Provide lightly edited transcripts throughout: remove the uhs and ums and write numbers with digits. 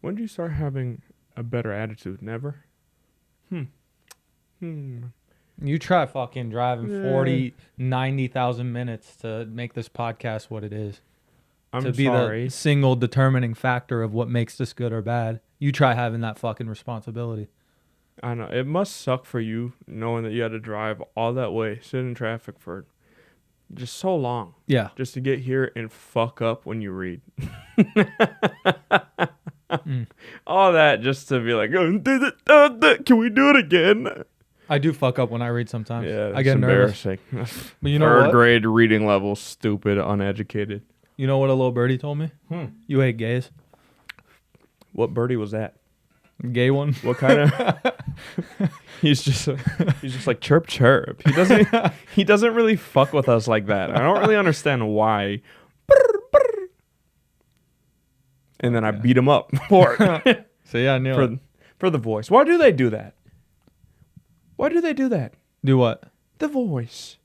When did you start having a better attitude? Never? Hmm. You try fucking driving Yeah. 40, 90,000 minutes to make this podcast what it is. I'm to be sorry. the single determining factor of what makes this good or bad. You try having that fucking responsibility. I know. It must suck for you knowing that you had to drive all that way, sit in traffic for just so long, Yeah. just to get here and fuck up when you read. All that just to be like, can we do it again? I do fuck up when I read sometimes. Yeah, I get nervous. embarrassing. But you know Third what? grade reading level, stupid, uneducated. You know what a little birdie told me? You hate gays. What birdie was that? Gay one. What kind of? he's just like chirp chirp. He doesn't really fuck with us like that. I don't really understand why. And then I beat him up for it. So yeah, I knew it. for the voice. Why do they do that? Why do they do that? Do what? The voice.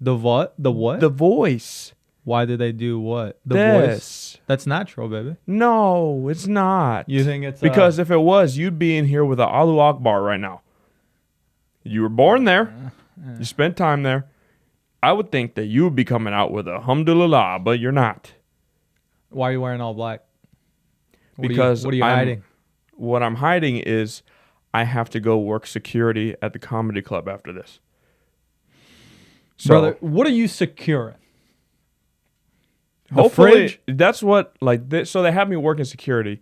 The what? The what? The voice. Why did they do what? The This. voice. That's natural, baby. No, it's not. You think it's Because if it was, you'd be in here with a Allahu Akbar right now. You were born there. You spent time there. I would think that you would be coming out with a alhamdulillah, but you're not. why are you wearing all black? Because what are you hiding? What I'm hiding is I have to go work security at the comedy club after this. So, Brother, what are you securing? The hopefully, fridge? that's what, so they have me working security,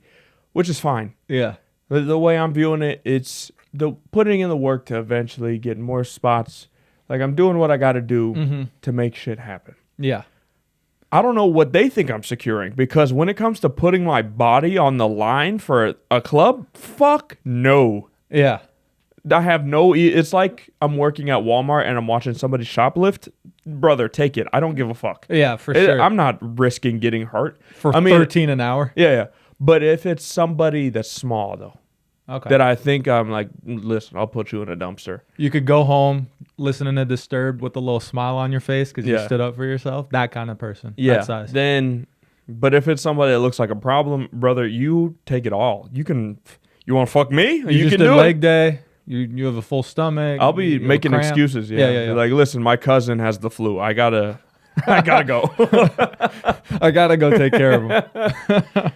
which is fine. Yeah. The way I'm viewing it, it's putting in the work to eventually get more spots. Like, I'm doing what I got to do to make shit happen. Yeah. I don't know what they think I'm securing, because when it comes to putting my body on the line for a club, fuck no. Yeah. I have no. It's like I'm working at Walmart and I'm watching somebody shoplift. Brother, take it. I don't give a fuck. Yeah, for sure. I'm not risking getting hurt. For 13 an hour? Yeah. But if it's somebody that's small, though, Okay. that I think I'm like, listen, I'll put you in a dumpster. You could go home listening to Disturbed with a little smile on your face because you Yeah. stood up for yourself. That kind of person. Yeah. That size. Then, but if it's somebody that looks like a problem, brother, you take it all. You want to fuck me? You You just can did do leg it. day. You have a full stomach. I'll be you have a making cramp. excuses. Yeah. Yeah. Like, listen, my cousin has the flu. I gotta go. I gotta go take care of him.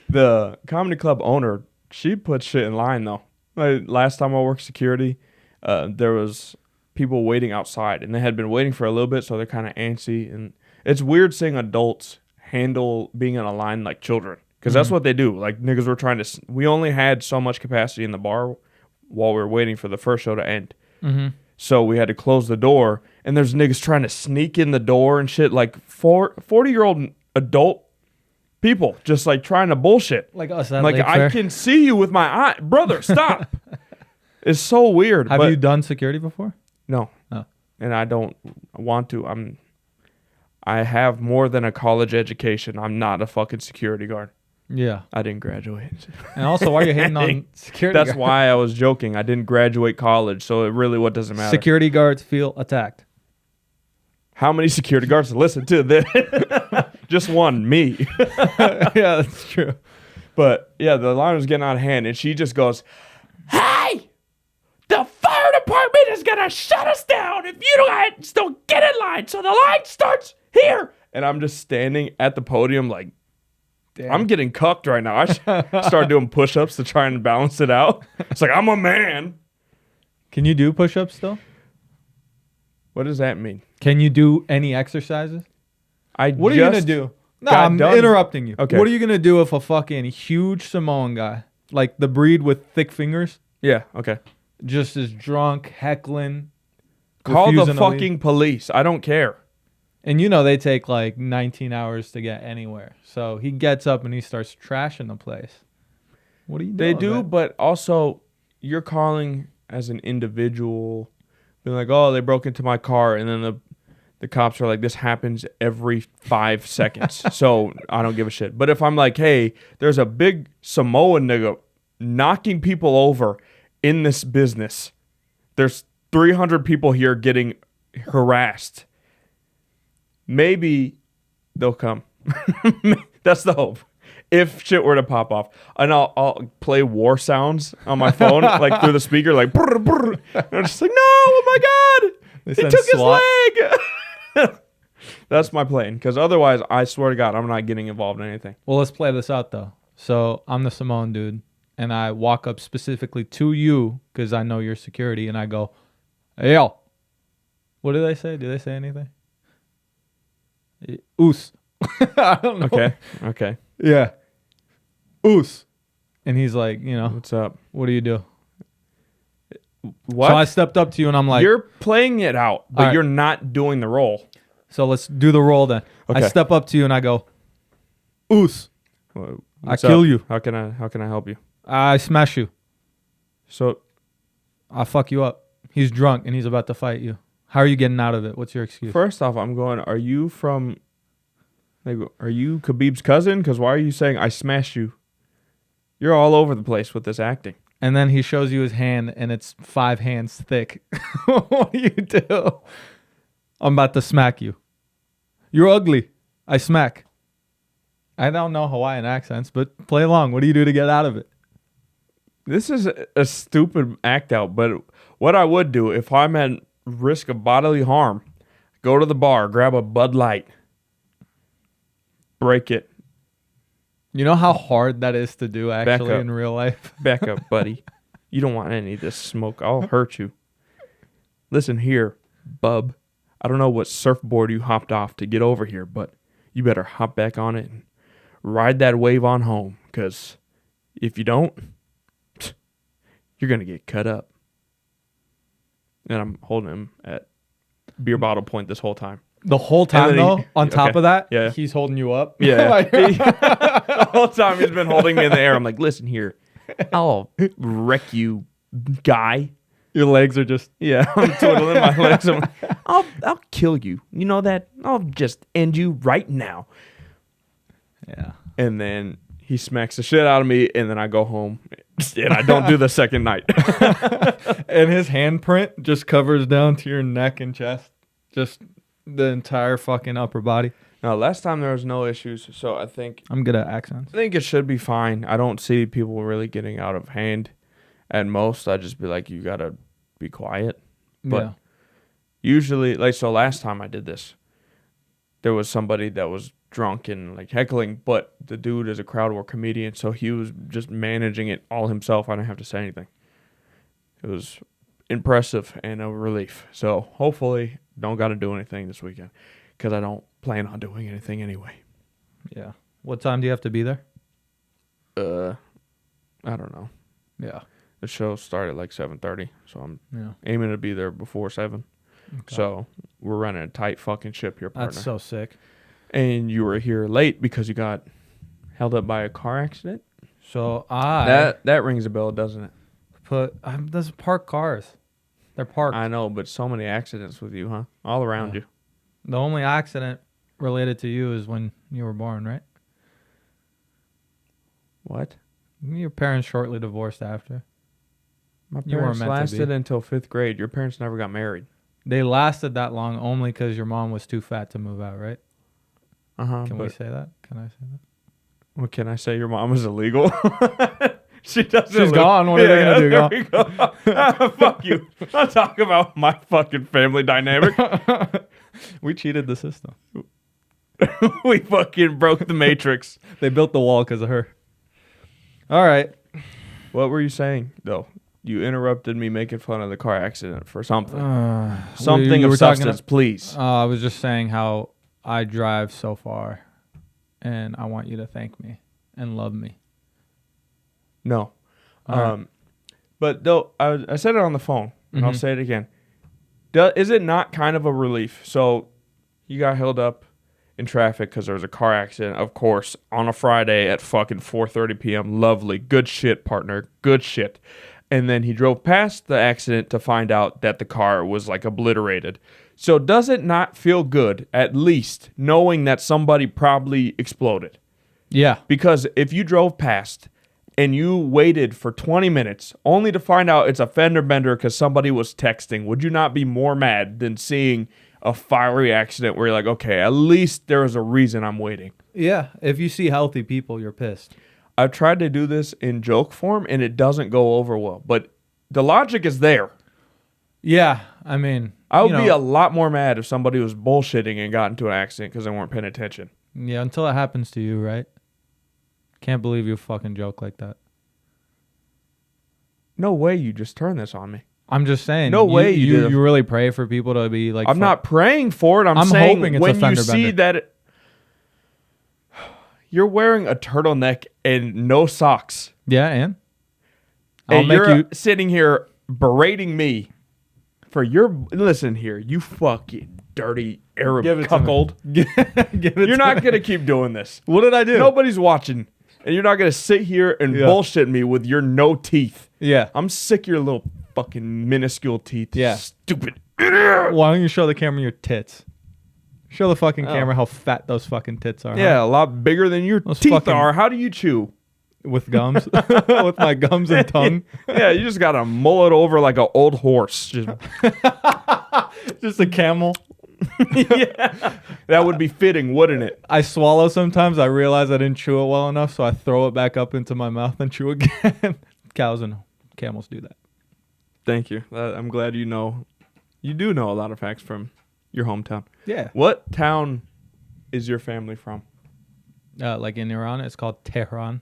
The comedy club owner, she put shit in line though. Like, last time I worked security, there was people waiting outside, and they had been waiting for a little bit, so they're kind of antsy. And it's weird seeing adults handle being in a line like children, because that's what they do. Like, niggas were trying to. We only had so much capacity in the bar while we were waiting for the first show to end. So we had to close the door, and there's niggas trying to sneak in the door and shit, like 40-year-old adult people just like trying to bullshit. Like us at Like, Lake I Fair. can see you with my eye. Brother, stop. It's so weird. Have but you done security before? No. Oh. And I don't want to. I have more than a college education. I'm not a fucking security guard. Yeah. I didn't graduate. And also, why are you hating on security That's guards? why I was joking. I didn't graduate college, so it really what doesn't matter. Security guards feel attacked. How many security guards listen to this? Just one, me. Yeah, that's true. But yeah, the line was getting out of hand, and she just goes, "Hey, the fire department is gonna shut us down if you guys don't get in line. So the line starts here." And I'm just standing at the podium, like, Damn. I'm getting cucked right now. I start doing push-ups to try and balance it out. It's like, I'm a man. Can you do push-ups still? What does that mean? Can you do any exercises? What are you gonna do? No, got I'm done. interrupting you. Okay. What are you gonna do if a fucking huge Samoan guy, like the breed with thick fingers, Yeah, okay. just is drunk, heckling? Call the refusing to leave? fucking police. I don't care. And you know they take like 19 hours to get anywhere. So he gets up and he starts trashing the place. What are you They doing? do, man? but also you're calling as an individual, being like, "Oh, they broke into my car," and then the cops are like, "This happens every 5 seconds," so I don't give a shit. But if I'm like, "Hey, there's a big Samoan nigga knocking people over in this business. There's 300 people here getting harassed," maybe they'll come. That's the hope. if shit were to pop off. And I'll play war sounds on my phone, like through the speaker, like, brr, brr. And I'm just like, no, oh my God. They He send took SWAT. his leg. That's my plan. Because otherwise, I swear to God, I'm not getting involved in anything. Well, let's play this out though. So I'm the Samoan dude, and I walk up specifically to you because I know your security, and I go, "Hey, yo." What do they say? Do they say anything? Oos. I don't know. Okay. Yeah. Oos. And he's like, What's up? what do you do? What? So I stepped up to you, and I'm like, You're playing it out, but All right. you're not doing the role. so let's do the roll then. I Okay. step up to you, and I go, Oos. What's kill up? you. How can I help you? I smash you. So I fuck you up. He's drunk, and he's about to fight you. How are you getting out of it? What's your excuse? first off, I'm going, are you Khabib's cousin? Because why are you saying I smashed you? You're all over the place with this acting. And then he shows you his hand, and it's 5 hands thick. What do you do? I'm about to smack you. You're ugly. I smack. I don't know Hawaiian accents, but play along. What do you do to get out of it? This is a stupid act out, but what I would do if I'm at risk of bodily harm, go to the bar, grab a Bud Light, break it, You know how hard that is to do actually up. in real life? back up, buddy. You don't want any of this smoke. I'll hurt you. Listen here, bub. I don't know what surfboard you hopped off to get over here, but you better hop back on it and ride that wave on home, because if you don't, you're going to get cut up. And I'm holding him at beer bottle point this whole time. The whole time, And then though, he- on top okay. of that, Yeah. he's holding you up. Yeah. Like- The whole time he's been holding me in the air. I'm like, listen here. I'll wreck you, guy. Your legs are just... Yeah, I'm twiddling my legs. I'll kill you. You know that? I'll just end you right now. Yeah. And then he smacks the shit out of me, and then I go home, and I don't do the second night. And his handprint just covers down to your neck and chest. Just the entire fucking upper body. Now, last time there was no issues, so I think I'm good at accents. it should be fine. I don't see people really getting out of hand. At most, I'd just be like, you gotta be quiet. But yeah. usually, so last time I did this, there was somebody that was drunk and heckling, but the dude is a crowd work comedian, so he was just managing it all himself. I didn't have to say anything. It was impressive and a relief. So hopefully, don't got to do anything this weekend, because I don't plan on doing anything anyway. Yeah. What time do you have to be there? I don't know. Yeah. The show started at 7:30, so I'm Yeah. aiming to be there before 7. Okay. So we're running a tight fucking ship here, partner. That's so sick. And you were here late because you got held up by a car accident. So I That rings a bell, doesn't it? there's parked cars. They're parked. I know, but so many accidents with you, huh? All around you. The only accident related to you is when you were born, right? What? Your parents shortly divorced after. My You weren't parents meant to lasted be. until 5th grade. Your parents never got married. They lasted that long only because your mom was too fat to move out, right? Uh-huh. Can we say that? Can I say that? What can I say? Your mom is illegal? She doesn't She's gone. What are they gonna do? There we go. Fuck you. I'll talk about my fucking family dynamic. We cheated the system. We fucking broke the matrix. They built the wall because of her. All right. What were you saying, though? You interrupted me making fun of the car accident for something. You Something were of talking substance, please. I was just saying how I drive so far, and I want you to thank me and love me. No. All right. But though I said it on the phone, and I'll Mhm. say it again. Is it not kind of a relief? So you got held up in traffic because there was a car accident, of course, on a Friday at fucking 4:30 p.m. Lovely. Good shit, partner. Good shit. And then he drove past the accident to find out that the car was obliterated. So does it not feel good, at least, knowing that somebody probably exploded? Yeah. Because if you drove past and you waited for 20 minutes only to find out it's a fender bender because somebody was texting, would you not be more mad than seeing a fiery accident where you're like, okay, at least there was a reason I'm waiting? Yeah. If you see healthy people, you're pissed. I've tried to do this in joke form, and it doesn't go over well. But the logic is there. Yeah. I mean, I would be a lot more mad if somebody was bullshitting and got into an accident because they weren't paying attention. yeah, until it happens to you, right? Can't believe you fucking joke like that. No way you just turned this on me. I'm just saying. No way you did. You really pray for people to be like. I'm not praying for it. I'm saying hoping it's when a you fender see bender. that you're wearing a turtleneck and no socks, Yeah, and and you're sitting here berating me for your. Listen here, you fucking dirty Arab Give it to cuckold. Give it You're not gonna keep doing this. What did I do? Nobody's watching, and you're not gonna sit here and bullshit me with your no teeth. Yeah. I'm sick of your little fucking minuscule teeth. Yeah. Stupid. Why don't you show the camera your tits? Show the fucking camera how fat those fucking tits are. Yeah, a lot bigger than your Those teeth fucking- are. How do you chew? With gums. With my gums and tongue. Yeah, you just got to mull it over like an old horse. Just, Just a camel. yeah, that would be fitting, wouldn't it? I swallow sometimes. I realize I didn't chew it well enough, so I throw it back up into my mouth and chew again. Cows and camels do that. Thank you. I'm glad you know. You do know a lot of facts from your hometown. Yeah. What town is your family from? Like in Iran, it's called Tehran.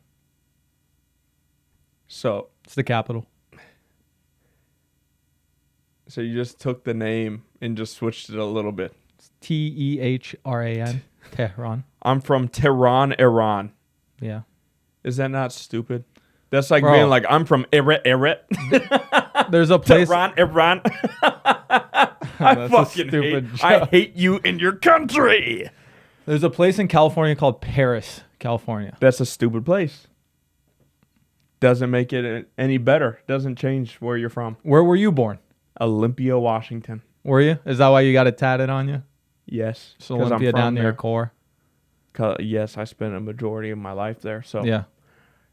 So It's the capital. you just took the name and just switched it a little bit. It's Tehran. Tehran. I'm from Tehran, Iran. Yeah. Is that not stupid? That's like Bro. being like, I'm from Eret. There's a place. Tehran, Iran. I That's a fucking stupid hate. I joke. hate you and your country. There's a place in California called Paris, California. That's a stupid place. Doesn't make it any better. Doesn't change where you're from. Where were you born? Olympia, Washington. Were you? Is that why you got it tatted on you? Yes. So 'cause I'm Olympia from down near there. core. Yes, I spent a majority of my life there. So Yeah.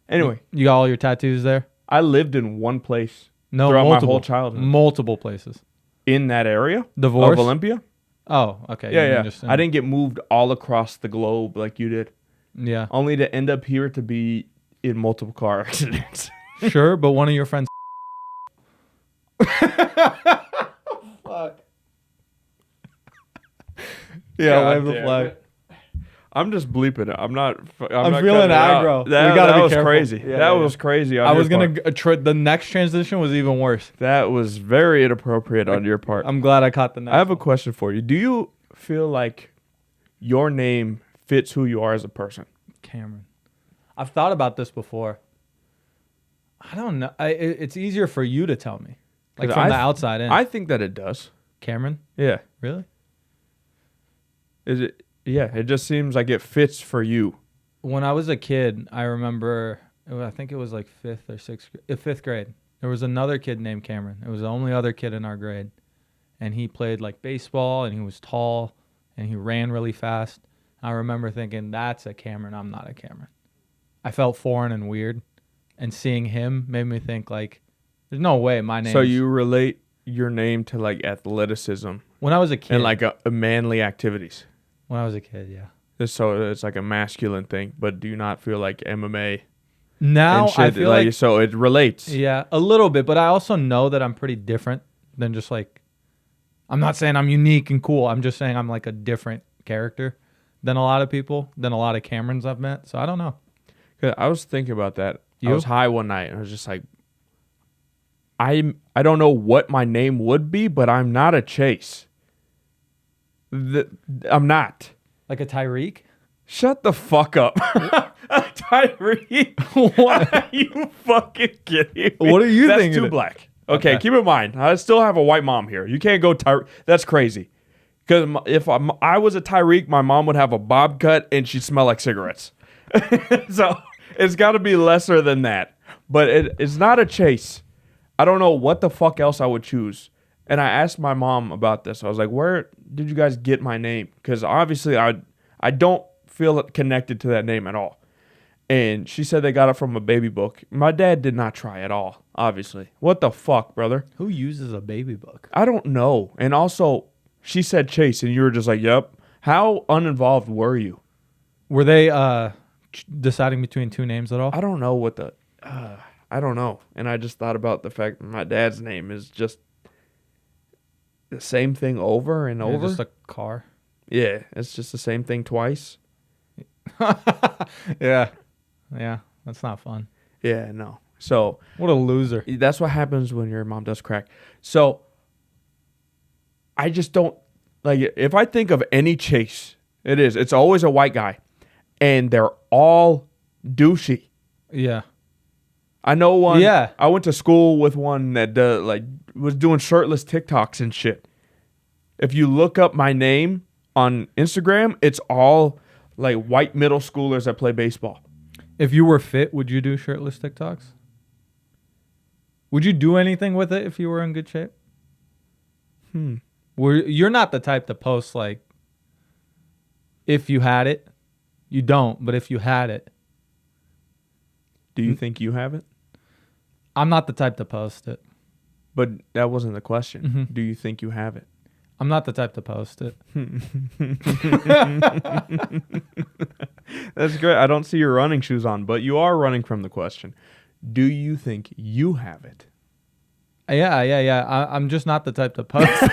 anyway, You got all your tattoos there? I lived in one place No, throughout multiple. my whole childhood. Multiple places. In that area Divorce? of Olympia. Oh, okay. Yeah, You yeah. just- I didn't get moved all across the globe like you did. Yeah. Only to end up here to be in multiple car accidents. Sure, but one of your friends. Fuck. Yeah, God wave the damn flag. it. I'm just bleeping it. I'm not I'm not feeling cutting it out. aggro. That, We gotta that be was careful. crazy. Yeah, that yeah. was crazy. On I your was part. gonna. The next transition was even worse. That was very inappropriate on your part. I'm glad I caught the next. I have a question for you. Do you feel like your name fits who you are as a person? Cameron. I've thought about this before. I don't know. It's easier for you to tell me, like 'Cause from I the th- outside in. I think that it does. Cameron, Yeah. really? Is it? Yeah. It just seems like it fits for you. When I was a kid, I remember. I think it was like fifth grade. There was another kid named Cameron. It was the only other kid in our grade, and he played like baseball, and he was tall, and he ran really fast. I remember thinking, "That's a Cameron. I'm not a Cameron." I felt foreign and weird, and seeing him made me think like, "There's no way my name." So you relate your name to like athleticism When I was a kid, and like a manly activities. when I was a kid, yeah. So it's like a masculine thing, but do you not feel like MMA Now and shit? I feel like so it relates. yeah, a little bit, but I also know that I'm pretty different than just like. I'm not saying I'm unique and cool. I'm just saying I'm like a different character than a lot of people, than a lot of Camerons I've met. So I don't know. 'Cause I was thinking about that. You? I was high one night and I was just like, I don't know what my name would be, but I'm not a Chase. I'm not. Like a Tyreek? Shut the fuck up. Tyreek. What? Are you fucking kidding me? What are you That's thinking too of? black. Okay, Okay. keep in mind, I still have a white mom here. You can't go Tyreek. That's crazy. Because if I was a Tyreek, my mom would have a bob cut and she'd smell like cigarettes. So it's got to be lesser than that. But it's not a Chase. I don't know what the fuck else I would choose. And I asked my mom about this. I was like, where did you guys get my name? Because obviously I don't feel connected to that name at all. And she said they got it from a baby book. My dad did not try at all, obviously. What the fuck, brother? Who uses a baby book? I don't know. And also, she said Chase, and you were just like, yep. How uninvolved were you Were they deciding between two names at all? I don't know what the. I don't know. And I just thought about the fact that my dad's name is just the same thing over and over. Just a car. Yeah, it's just the same thing twice. Yeah. Yeah. That's not fun. Yeah, no. So What a loser. that's what happens when your mom does crack. So I just don't like it. If I think of any Chase, it's always a white guy, and they're all douchey. Yeah. I know one. Yeah. I went to school with one that was doing shirtless TikToks and shit. If you look up my name on Instagram, it's all like white middle schoolers that play baseball. If you were fit, would you do shirtless TikToks? Would you do anything with it if you were in good shape? You're not the type to post like if you had it. You don't, but if you had it. Do you think you have it? I'm not the type to post it. But that wasn't the question. Mhm. Do you think you have it? I'm not the type to post it. That's great. I don't see your running shoes on, but you are running from the question. Do you think you have it? Yeah. I'm just not the type to post.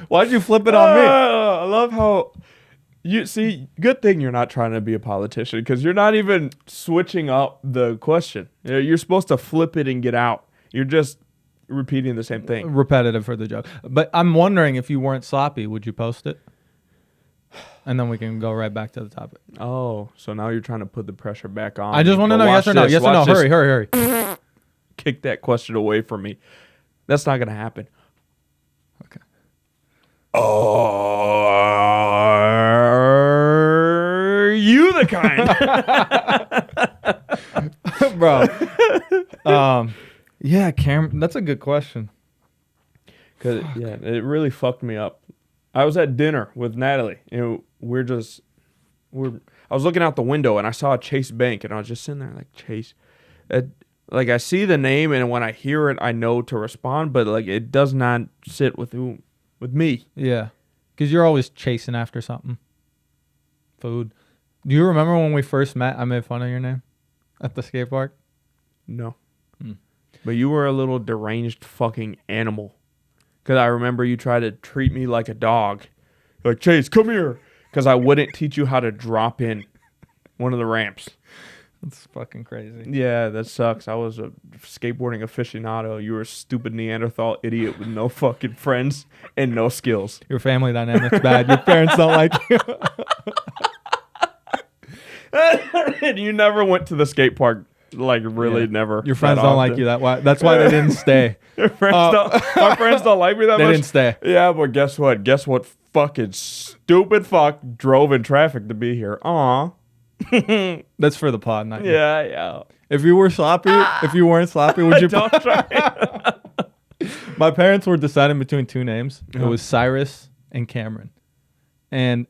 Why'd you flip it on me? I love how you see. Good thing you're not trying to be a politician because you're not even switching up the question. You're supposed to flip it and get out. You're just repeating the same thing. Repetitive for the joke. But I'm wondering if you weren't sloppy, would you post it? And then we can go right back to the topic. Oh, so now you're trying to put the pressure back on. I just want to know yes or no. Yes or no. Hurry. Kick that question away from me. That's not going to happen. Okay. Are you the kind? Bro. Yeah, Cameron, that's a good question. Cause yeah, it really fucked me up. I was at dinner with Natalie. I was looking out the window and I saw Chase Bank and I was just sitting there like, Chase. Like I see the name and when I hear it, I know to respond, but like it does not sit with me. Yeah. Because you're always chasing after something. Food. Do you remember when we first met, I made fun of your name at the skate park? No. But you were a little deranged fucking animal. Because I remember you tried to treat me like a dog. Like, Chase, come here. Because I wouldn't teach you how to drop in one of the ramps. That's fucking crazy. Yeah, that sucks. I was a skateboarding aficionado. You were a stupid Neanderthal idiot with no fucking friends and no skills. Your family dynamic's bad. Your parents don't like you. And you never went to the skate park. Like, really never. Your friends don't like you. That's why they didn't stay. My friends don't like me that much. They didn't stay. Yeah, but guess what? Guess what fucking stupid fuck drove in traffic to be here? Aw. That's for the pod, not you. Yeah. If you were sloppy, if you weren't sloppy, would you? Don't try. My parents were deciding between two names. It Uh-huh. was Cyrus and Cameron. And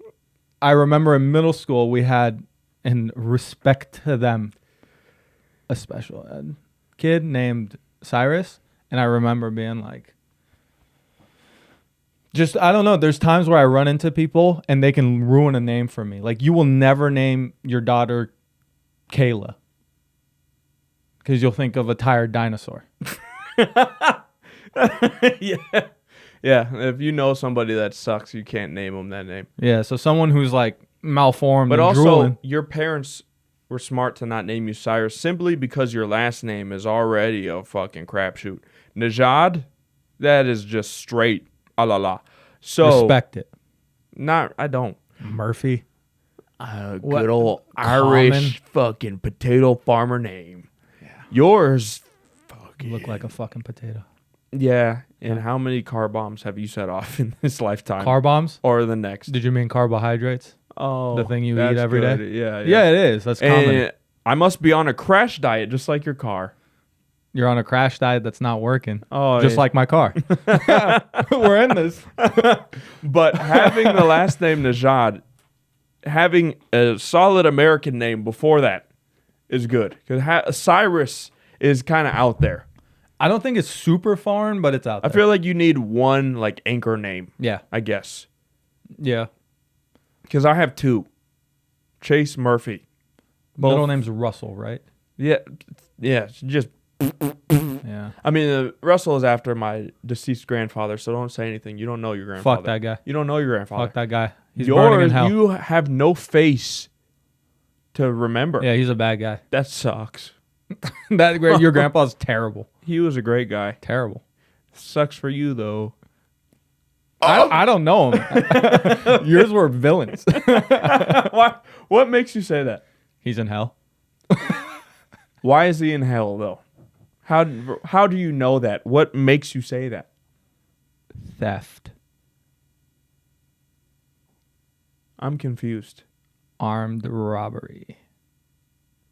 I remember in middle school we had, in respect to them, a special ed kid named Cyrus. And I remember being like, I don't know. There's times where I run into people and they can ruin a name for me. Like, you will never name your daughter Kayla because you'll think of a tired dinosaur. Yeah. If you know somebody that sucks, you can't name them that name. Yeah. So someone who's like malformed But and also, drooling. your parents were smart to not name you Cyrus simply because your last name is already a fucking crapshoot. Najad, that is just straight la. So Respect it. I don't. Murphy. Good old Irish fucking potato farmer name. Yeah. Yours, You look like a fucking potato. yeah. And how many car bombs have you set off in this lifetime? Car bombs? Or the next? Did you mean carbohydrates? Oh, The thing you that's eat every day? good. Yeah. Yeah, it is. That's common. And I must be on a crash diet just like your car. You're on a crash diet that's not working. Oh, Just yeah. like my car. We're in this. But having the last name Najad, having a solid American name before that is good. Because Cyrus is kind of out there. I don't think it's super foreign, but it's out I there. feel like you need one like anchor name, Yeah. I guess. Yeah. Because I have two. Chase Murphy. Both. Middle name's Russell, right? Yeah. Yeah. It's just. Yeah. I mean, Russell is after my deceased grandfather, so don't say anything. You don't know your grandfather. Fuck that guy. You don't know your grandfather. Fuck that guy. He's burning in hell. You have no face to remember. Yeah, he's a bad guy. That sucks. Your grandpa's terrible. He was a great guy. Terrible. Sucks for you, though. I don't know him. Yours were villains. Why? What makes you say that? He's in hell. Why is he in hell, though? How do you know that? What makes you say that? Theft. I'm confused. Armed robbery.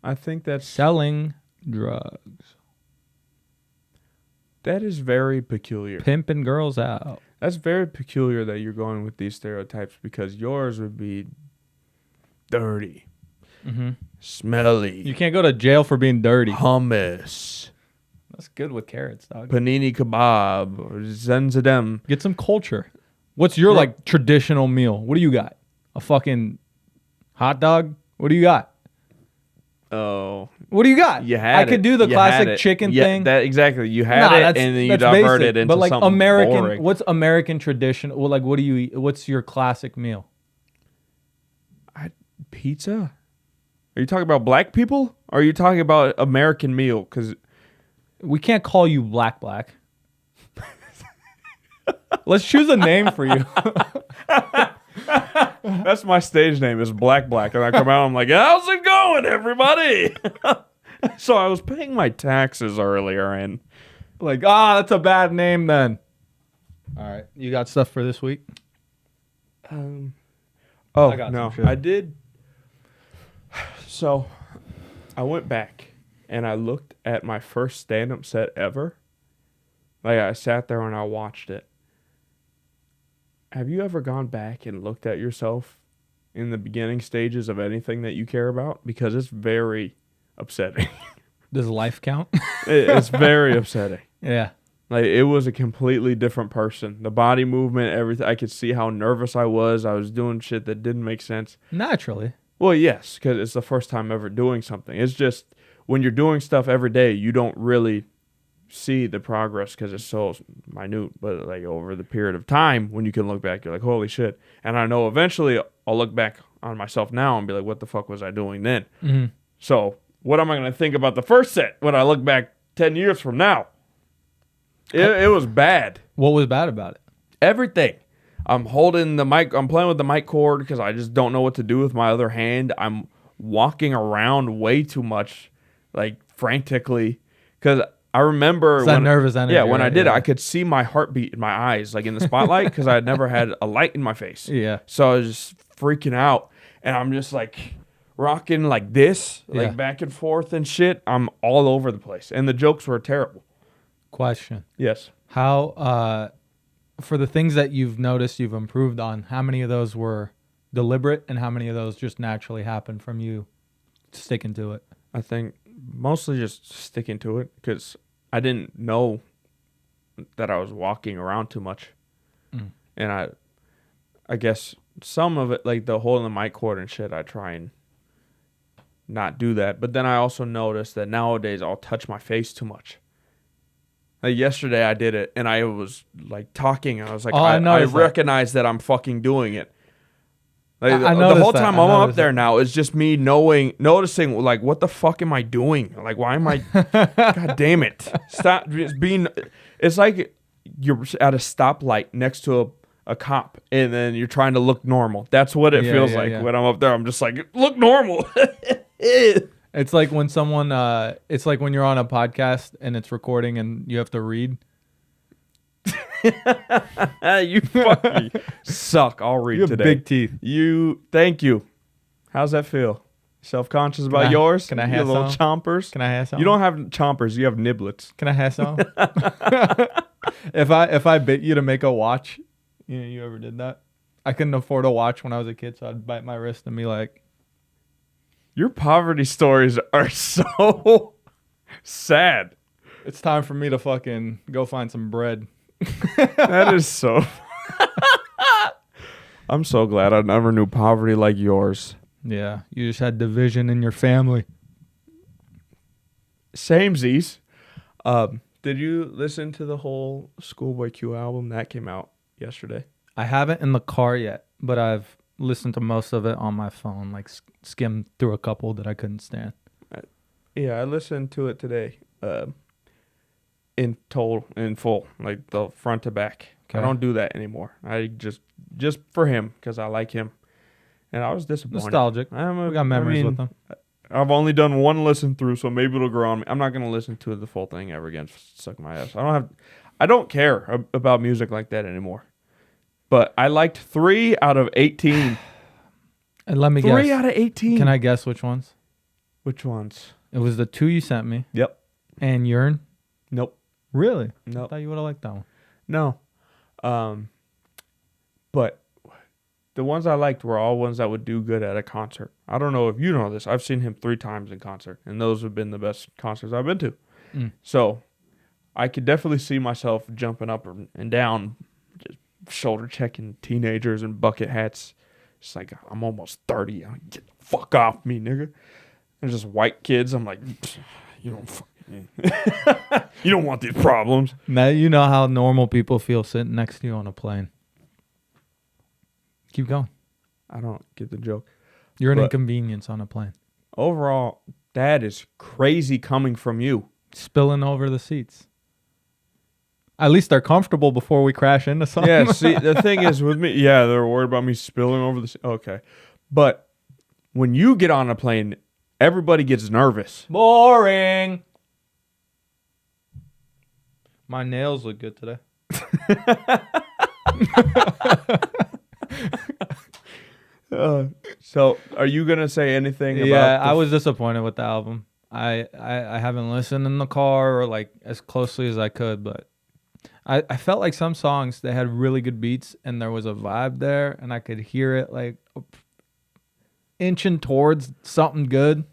I think Selling drugs. that is very peculiar. Pimping girls out. That's very peculiar that you're going with these stereotypes because yours would be dirty, Mm-hmm. smelly, You can't go to jail for being dirty. hummus, That's good with carrots, dog. panini kebab, or zenzadem. Get some culture. What's your like traditional meal? What do you got? A fucking hot dog? What do you got? Oh, What do you got? you had I it. could do the You classic had it. chicken Yeah, thing. That exactly. You had Nah, it, that's- and then you that's diverted basic. it into but like something American, boring. what's American tradition? Well, like what do you eat? What's your classic meal? Pizza? Are you talking about black people? Or are you talking about American meal? Because We can't call you black. Let's choose a name for you. that's my stage name is Black, and I come out. I'm like, how's it going, everybody? So I was paying my taxes earlier, and Like, that's a bad name then. All right. You got stuff for this week? oh I got no, some shit. I did. So I went back and I looked at my first stand-up set ever. Like I sat there and I watched it. Have you ever gone back and looked at yourself in the beginning stages of anything that you care about? Because it's very upsetting. Does life count? It's very upsetting. Yeah. Like it was a completely different person. The body movement, everything. I could see how nervous I was. I was doing shit that didn't make sense. Naturally. Well, yes, because it's the first time ever doing something. It's just when you're doing stuff every day, you don't really see the progress because it's so minute. But like over the period of time, when you can look back, you're like, holy shit. And I know eventually I'll look back on myself now and be like, what the fuck was I doing then? Mm-hmm. So what am I going to think about the first set when I look back 10 years from now? It was bad. What was bad about it? Everything. I'm holding the mic. I'm playing with the mic cord because I just don't know what to do with my other hand. I'm walking around way too much, like frantically, because I remember It's that nervous energy. Yeah, when I right? did it, Yeah. I could see my heartbeat in my eyes, like in the spotlight, because I had never had a light in my face. Yeah. So I was just freaking out, and I'm just like rocking like this, like Yeah. back and forth and shit. I'm all over the place, and the jokes were terrible. Question. Yes. How, for the things that you've noticed you've improved on, how many of those were deliberate and how many of those just naturally happened from you sticking to it? I think mostly just sticking to it because I didn't know that I was walking around too much. Mm. And I guess some of it, like the holding the mic cord and shit, I try and not do that. But then I also noticed that nowadays I'll touch my face too much. Like yesterday I did it and I was like talking and I was like, I noticed that. recognize that I'm fucking doing it. Like I the noticed whole that. time I I'm up noticed there that. now, it's just me noticing like, what the fuck am I doing? Like, why am I, God damn it. Stop just being, it's like you're at a stoplight next to a cop and then you're trying to look normal. That's what it Yeah, feels yeah, like yeah. when I'm up there. I'm just like, look normal. It's like when someone, it's like when you're on a podcast and it's recording and you have to read. You fucking suck. I'll read You have today. big teeth. Thank you. How's that feel? Self-conscious about yours? can I You have little some? chompers? Can I have some? You don't have chompers. You have niblets. Can I have some? If I bit you to make a watch, you ever did that? I couldn't afford a watch when I was a kid, so I'd bite my wrist and be like, Your poverty stories are so sad. it's time for me to fucking go find some bread. That is so. I'm so glad I never knew poverty like yours. Yeah, you just had division in your family. Samesies. Did you listen to the whole Schoolboy Q album that came out yesterday? I haven't in the car yet, but I've listened to most of it on my phone, like skimmed through a couple that I couldn't stand. Yeah, I listened to it today. In full, like the front to back. Okay. I don't do that anymore. I just for him because I like him, and I was disappointed. Nostalgic. We got memories with them. I've only done one listen through, so maybe it'll grow on me. I'm not gonna listen to the full thing ever again. Suck my ass. I don't care about music like that anymore. But I liked 3 out of 18. And let me 3 guess. out of 18. Can I guess which ones? Which ones? It was the 2 you sent me. Yep. And Yearn. Nope. Really? I Nope. thought you would have liked that one. No. But the ones I liked were all ones that would do good at a concert. I don't know if you know this. I've seen him 3 times in concert, and those have been the best concerts I've been to. Mm. So I could definitely see myself jumping up and down, just shoulder checking teenagers in bucket hats. It's like, I'm almost 30. Get the fuck off me, nigga. There's just white kids. I'm like, you don't fucking, you don't want these problems. Now you know how normal people feel sitting next to you on a plane. Keep going. I don't get the joke. You're an But- inconvenience on a plane. Overall, that is crazy coming from you. Spilling over the seats. At least they're comfortable before we crash into something. Yeah, see, the thing is with me, yeah, they're worried about me spilling over the. Okay. But when you get on a plane, everybody gets nervous. Boring. My nails look good today. So, are you going to say anything about Yeah, I was disappointed with the album. I haven't listened in the car or like as closely as I could, but I felt like some songs they had really good beats and there was a vibe there and I could hear it like inching towards something good.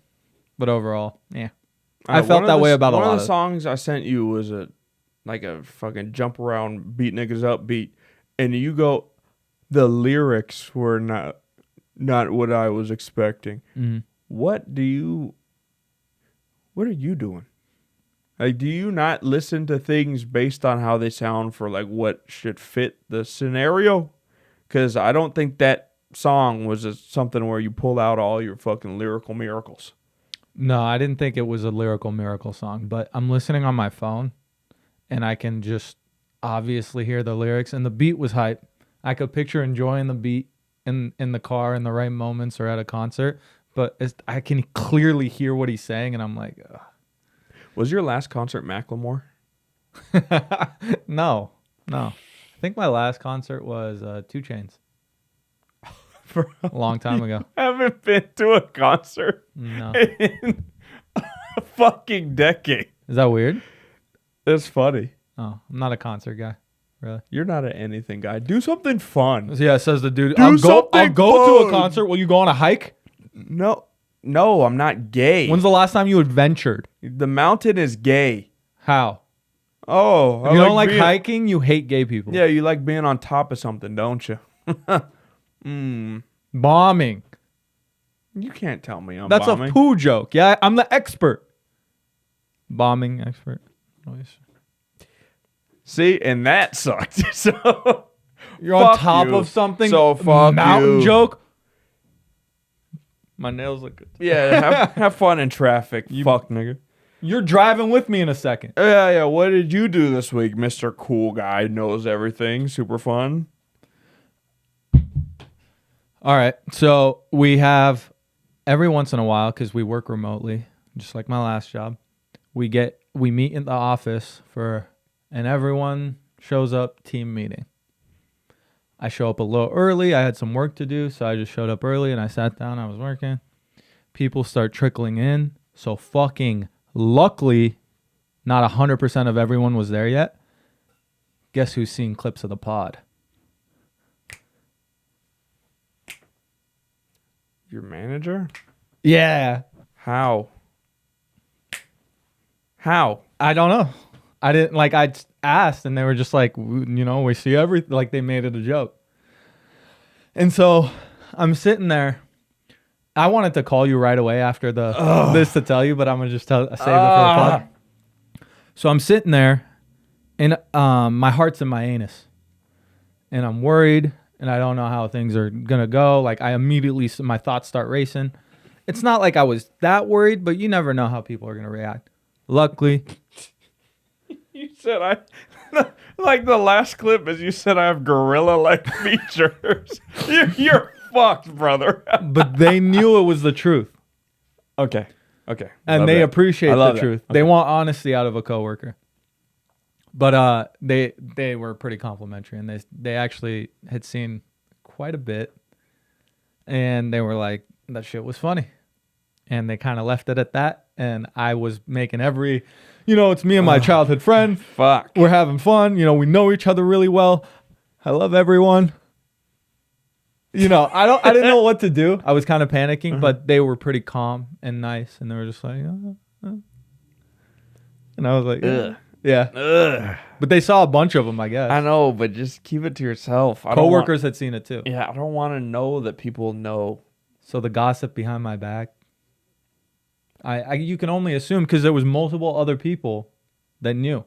But overall, yeah. I felt that way about a lot of of the songs I sent you was a fucking jump around, beat niggas up beat. And you go, the lyrics were not what I was expecting. Mhm. What are you doing? Like, do you not listen to things based on how they sound for like what should fit the scenario? Because I don't think that song was something where you pull out all your fucking lyrical miracles. No, I didn't think it was a lyrical miracle song, but I'm listening on my phone and I can just obviously hear the lyrics and the beat was hype. I could picture enjoying the beat in the car in the right moments or at a concert, but I can clearly hear what he's saying and I'm like, ugh. Was your last concert Macklemore? No. I think my last concert was 2 Chainz. For A long time ago. I haven't been to a concert No. in a fucking decade. Is that weird? That's funny. Oh, I'm not a concert guy. Really? You're not an anything guy. Do something fun. Yeah, says the dude. Do I'll go something to a fun. concert. Will you go on a hike? No, I'm not gay. When's the last time you adventured? The mountain is gay. How? Oh, If you don't like hiking, you hate gay people. Yeah, you like being on top of something, don't you? Bombing. You can't tell me I'm That's bombing. a poo joke. Yeah, I'm the expert. Bombing expert. Nice. See, and that sucked. So You're on Fuck top you. of something. So fuck mountain you. joke. My nails look good. yeah, have fun in traffic. Fuck nigga. You're driving with me in a second. Yeah. What did you do this week, Mr. Cool Guy? Knows everything. Super fun. All right. So we have every once in a while, because we work remotely, just like my last job, we meet in the office and everyone shows up, team meeting. I show up a little early. I had some work to do, so I just showed up early and I sat down. I was working. People start trickling in. So fucking luckily, not 100% of everyone was there yet. Guess who's seen clips of the pod? Your manager? Yeah. How? I don't know. I didn't I asked and they were just like, we see everything. Like they made it a joke. And so I'm sitting there. I wanted to call you right away after this to tell you, but I'm gonna just save it for the pod. So I'm sitting there, and my heart's in my anus, and I'm worried, and I don't know how things are gonna go. Like my thoughts start racing. It's not like I was that worried, but you never know how people are gonna react. Luckily, You said like the last clip is you said I have gorilla-like features. You're fucked, brother. but they knew it was the truth, Okay. and Love they that. appreciate I the love that. truth. Okay. They want honesty out of a coworker. But they were pretty complimentary, and they actually had seen quite a bit, and they were like, that shit was funny, and they kind of left it at that. And I was making it's me and my childhood friend. Fuck. We're having fun. We know each other really well. I love everyone. I didn't know what to do. I was kind of panicking, but they were pretty calm and nice, and they were just like, and I was like, Ugh. yeah. Ugh. But they saw a bunch of them, I guess. I know, but just keep it to yourself. I don't Coworkers had seen it too. want, I don't want to know that people know. So the gossip behind my back, you can only assume because there was multiple other people that knew.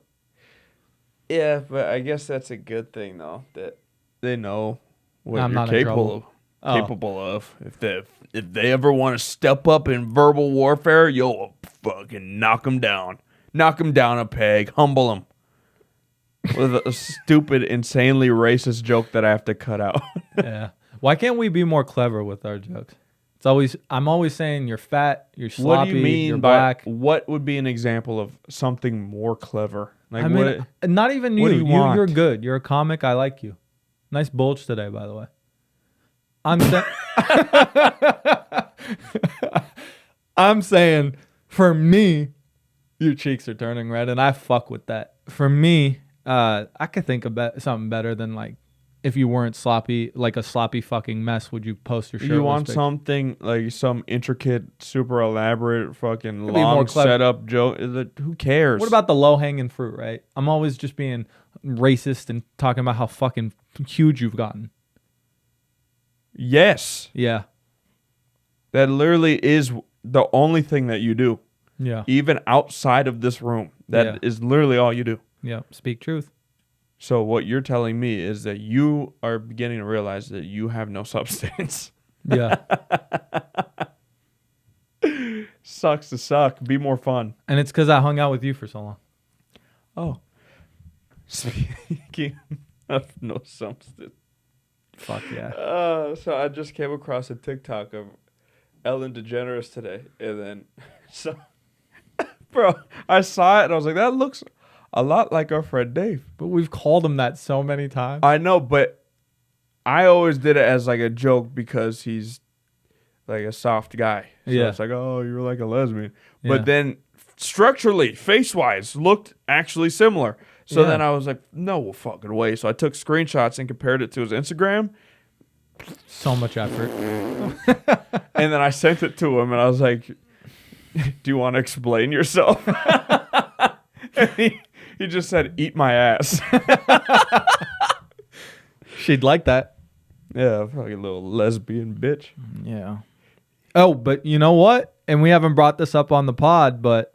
Yeah, but I guess that's a good thing though, that they know what I'm you're not in trouble. capable of. If they ever want to step up in verbal warfare, you'll fucking knock them down a peg, humble them with a stupid, insanely racist joke that I have to cut out. Yeah. Why can't we be more clever with our jokes? I'm always saying you're fat, you're sloppy, What do you mean you're by black. what would be an example of something more clever? Like I mean, not even you. what do you want? You're good. You're a comic. I like you. Nice bulge today, by the way. I'm saying, for me, your cheeks are turning red, and I fuck with that. For me, I could think about something better than like, if you weren't sloppy, like a sloppy fucking mess, would you post your shirtless You want picture? something like some intricate, super elaborate, fucking Could be more long clever. setup joke? Who cares? What about the low hanging fruit, right? I'm always just being racist and talking about how fucking huge you've gotten. Yes, Yeah. that literally is the only thing that you do, Yeah. even outside of this room. That is literally all you do. Yeah. Speak truth. So what you're telling me is that you are beginning to realize that you have no substance. Yeah. Sucks to suck. Be more fun. And it's because I hung out with you for so long. Oh. Speaking of no substance. Fuck yeah. So I just came across a TikTok of Ellen DeGeneres today. And then, bro, I saw it and I was like, that looks a lot like our friend Dave. But we've called him that so many times. I know, but I always did it as like a joke because he's like a soft guy. So Yeah. it's like, oh, you're like a lesbian. Yeah. But then structurally, face-wise, looked actually similar. So Yeah. then I was like, no fucking way. So I took screenshots and compared it to his Instagram. So much effort. And then I sent it to him and I was like, do you want to explain yourself? And he just said, eat my ass. She'd like that. Yeah, fucking little lesbian bitch. Yeah. Oh, but you know what? And we haven't brought this up on the pod, but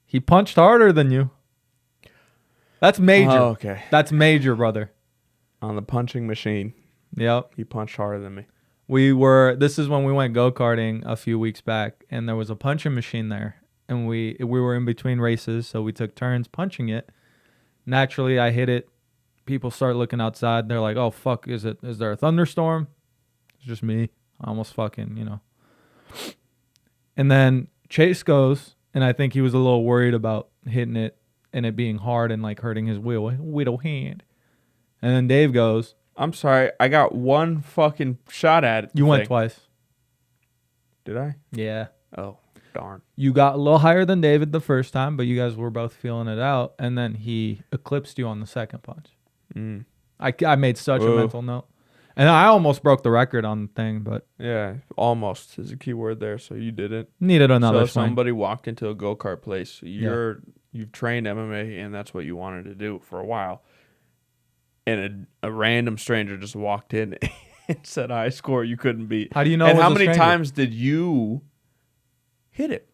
he punched harder than you. That's major. Oh, okay. That's major, brother. On the punching machine, Yep. he punched harder than me. This is when we went go-karting a few weeks back, and there was a punching machine there. And we were in between races, so we took turns punching it. Naturally, I hit it. People start looking outside. They're like, "Oh fuck, is there a thunderstorm?" It's just me. I almost fucking, And then Chase goes, and I think he was a little worried about hitting it and it being hard and like hurting his widow hand. And then Dave goes, I'm sorry, I got one fucking shot at it. "You went twice." Did I? Yeah. Oh, darn. You got a little higher than David the first time, but you guys were both feeling it out, and then he eclipsed you on the second punch. Mm. I made such a Whoa. mental note. And I almost broke the record on the thing, but Yeah, almost is a key word there. So you didn't. needed another So swing. somebody walked into a go-kart place. You've trained MMA, and that's what you wanted to do for a while. And a random stranger just walked in and said a high score you couldn't beat. How do you know? And it was how a many stranger? times did you hit it?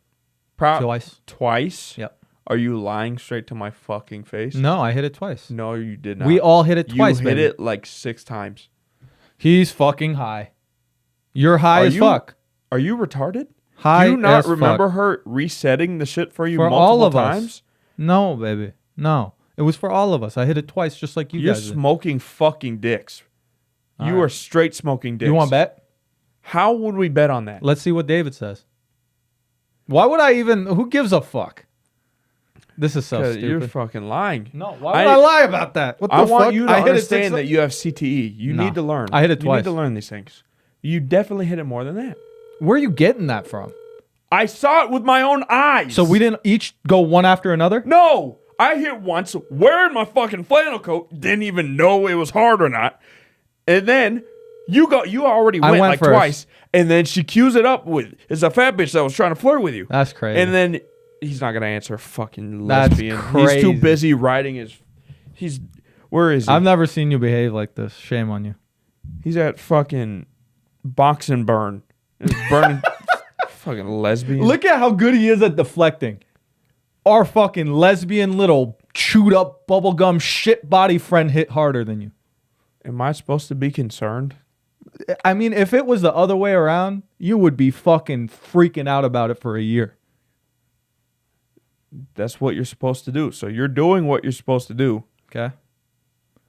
Twice. Twice? Yep. Are you lying straight to my fucking face? No, I hit it twice. No, you did not. We all hit it twice, You hit baby. it like 6 times. He's fucking high. You're high Are as you- fuck. Are you retarded? High Do you not as remember fuck. her resetting the shit for you For multiple all of times? us. No, baby. No. It was for all of us. I hit it twice just like you You're guys did. smoking fucking dicks. All You right. are straight smoking dicks. You want to bet? How would we bet on that? Let's see what David says. Why would I even... Who gives a fuck? This is so 'Cause stupid. you're fucking lying. No, why would I lie about that? What the I fuck? want you to I hit it understand six- that you have CTE. You No. need to learn. I hit it You twice. need to learn these things. You definitely hit it more than that. Where are you getting that from? I saw it with my own eyes. So we didn't each go one after another? No, I hit once wearing my fucking flannel coat. Didn't even know it was hard or not. And then you already I went went like first. twice. And then she cues it up with, it's a fat bitch that was trying to flirt with you. That's crazy. And then he's not gonna answer fucking That's lesbian. He's too crazy. busy writing his. Where is he? I've never seen you behave like this. Shame on you. He's at fucking box and burn. He's burning. Fucking lesbian. Look at how good he is at deflecting. Our fucking lesbian little chewed up bubblegum shit body friend hit harder than you. Am I supposed to be concerned? I mean, if it was the other way around, you would be fucking freaking out about it for a year. That's what you're supposed to do. So you're doing what you're supposed to do. Okay.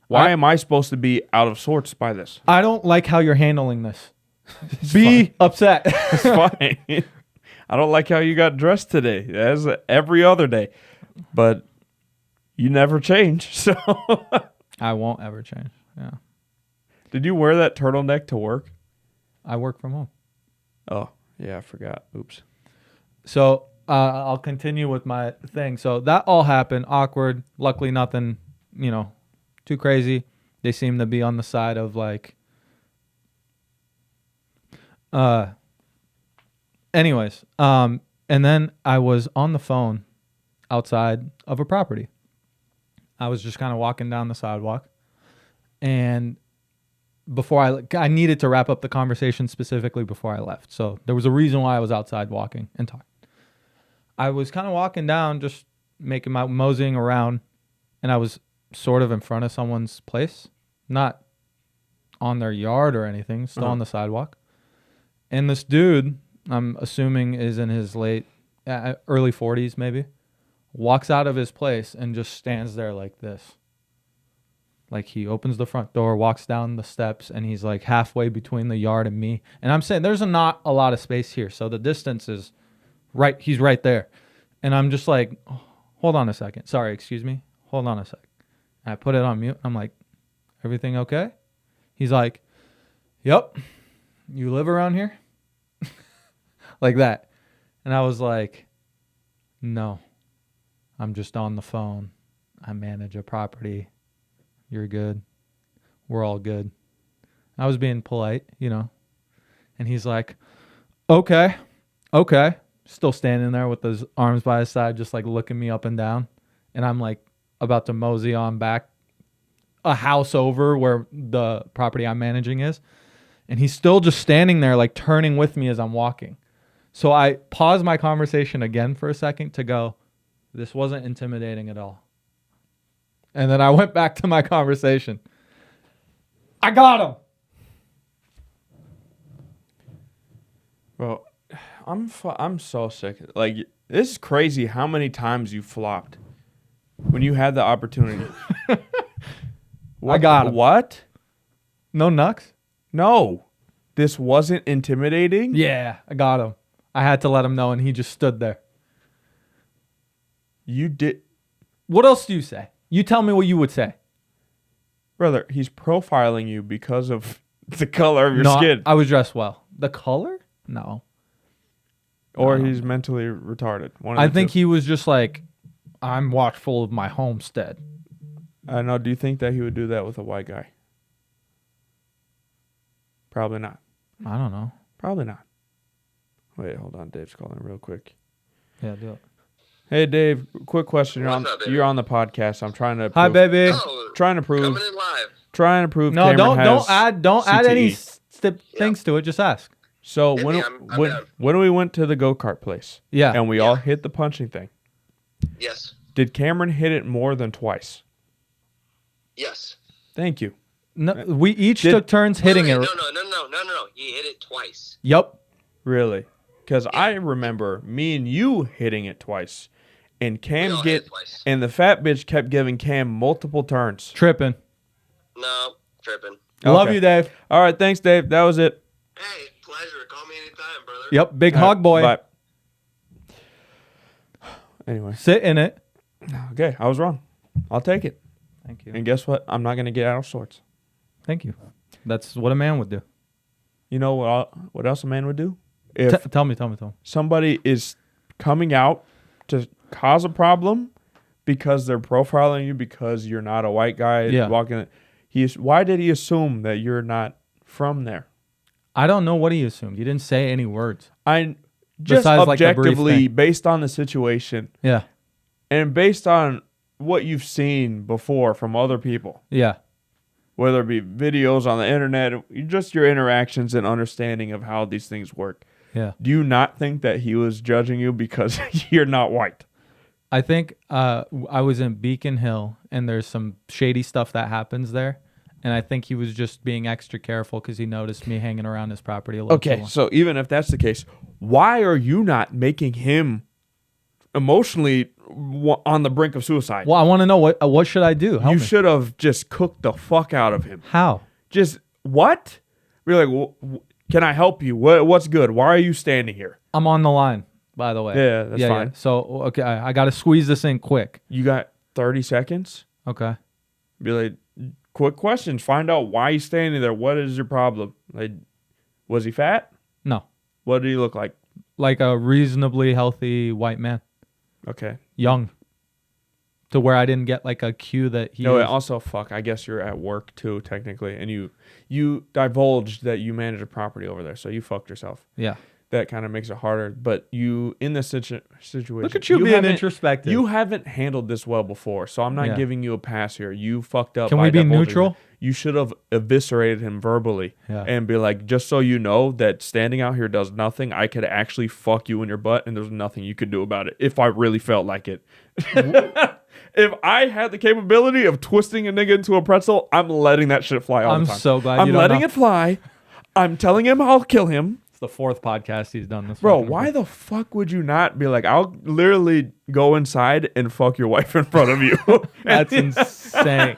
Why am I supposed to be out of sorts by this? I don't like how you're handling this. Be upset. It's fine. I don't like how you got dressed today, as every other day. But you never change. So I won't ever change. Yeah. did you wear that turtleneck to work? I work from home. Oh, yeah, I forgot. Oops. So I'll continue with my thing. So that all happened. Awkward. Luckily, nothing, too crazy. They seem to be on the side of like. Anyways, and then I was on the phone outside of a property. I was just kind of walking down the sidewalk, and before I needed to wrap up the conversation specifically before I left. So there was a reason why I was outside walking and talking. I was kind of walking down, just making my moseying around, and I was sort of in front of someone's place, not on their yard or anything, still on the sidewalk. And this dude, I'm assuming is in his early 40s maybe, walks out of his place and just stands there like this. Like he opens the front door, walks down the steps, and he's like halfway between the yard and me. And I'm saying there's not a lot of space here, so the distance is right. He's right there. And I'm just like, oh, hold on a second. Sorry, excuse me. Hold on a sec. And I put it on mute. I'm like, everything okay? He's like, yep. You live around here? Like that. And I was like, no. I'm just on the phone. I manage a property. You're good. We're all good. I was being polite, And he's like, okay. Still standing there with his arms by his side, just like looking me up and down. And I'm like about to mosey on back a house over where the property I'm managing is. And he's still just standing there, like turning with me as I'm walking. So I paused my conversation again for a second to go, this wasn't intimidating at all. And then I went back to my conversation. I got him. Well, I'm so sick. Like, this is crazy how many times you flopped when you had the opportunity. I got him. What? No nux? No. This wasn't intimidating? Yeah, I got him. I had to let him know, and he just stood there. You did. What else do you say? You tell me what you would say. Brother, he's profiling you because of the color of your No, skin. I was dressed well. The color? No. Or he's mentally retarded. One of I the think two. he was just like, I'm watchful of my homestead. I know. Do you think that he would do that with a white guy? Probably not. I don't know. Probably not. Wait, hold on. Dave's calling real quick. Yeah, do it. Hey, Dave. Quick question. What's up, baby? You're on the podcast. I'm trying to. Hi, prove- baby. Oh, Trying to prove. coming in live. Trying to prove. No, Cameron don't has add any CTE. things to it, just ask. So Hit when me, I'm when down. when we went to the go-kart place Yeah. and we all hit the punching thing, Yes. did Cameron hit it more than twice? Yes. Thank you. No, we each Did- took turns hitting Wait, it. No. He hit it twice. Yup. Really? Because I remember me and you hitting it twice, and We Cam all hit get it twice. and the fat bitch kept giving Cam multiple turns. Tripping. No, tripping. Love Okay. you, Dave. All right, thanks, Dave. That was it. Hey, pleasure. Call me anytime, brother. Yep. Big All hog right, boy. Bye. Anyway, Sit in it. okay, I was wrong. I'll take it. Thank you. And guess what? I'm not gonna get out of sorts. Thank you. That's what a man would do. You know what else a man would do? If Tell me. somebody is coming out to cause a problem because they're profiling you because you're not a white guy Yeah. walking. Why did he assume that you're not from there? I don't know what he assumed. He didn't say any words. I just Besides, like, the brief objectively thing. based on the situation Yeah. and based on what you've seen before from other people, Yeah. whether it be videos on the internet, just your interactions and understanding of how these things work. Yeah. Do you not think that he was judging you because you're not white? I think I was in Beacon Hill, and there's some shady stuff that happens there. And I think he was just being extra careful because he noticed me hanging around his property a little too Okay, long. so even if that's the case, why are you not making him emotionally on the brink of suicide? Well, I want to know what should I do? Help You me. should have just cooked the fuck out of him. How? Just what? You're like, can I help you? What's good? Why are you standing here? I'm on the line, by the way. Yeah, that's fine. So, okay, I got to squeeze this in quick. You got 30 seconds. Okay. Be like, quick questions. Find out why he's standing there. What is your problem? Like, was he fat? No. What did he look like? Like a reasonably healthy white man. Okay. Young. To where I didn't get like a cue that he No, was- also, fuck. I guess you're at work too, technically, and you divulged that you manage a property over there, so you fucked yourself. Yeah. That kind of makes it harder. But you, in this situation, Look at you being haven't- introspective. You haven't handled this well before, so I'm not Yeah. giving you a pass here. You fucked up. Can by we be divulging neutral? that. You should have eviscerated him verbally Yeah. and be like, just so you know that standing out here does nothing. I could actually fuck you in your butt, and there's nothing you could do about it if I really felt like it. If I had the capability of twisting a nigga into a pretzel, I'm letting that shit fly all I'm the time. so glad I'm you don't letting know. it fly. I'm telling him I'll kill him. It's the fourth podcast he's done this. Bro, fucking why week. the fuck would you not be like, I'll literally go inside and fuck your wife in front of you? That's insane.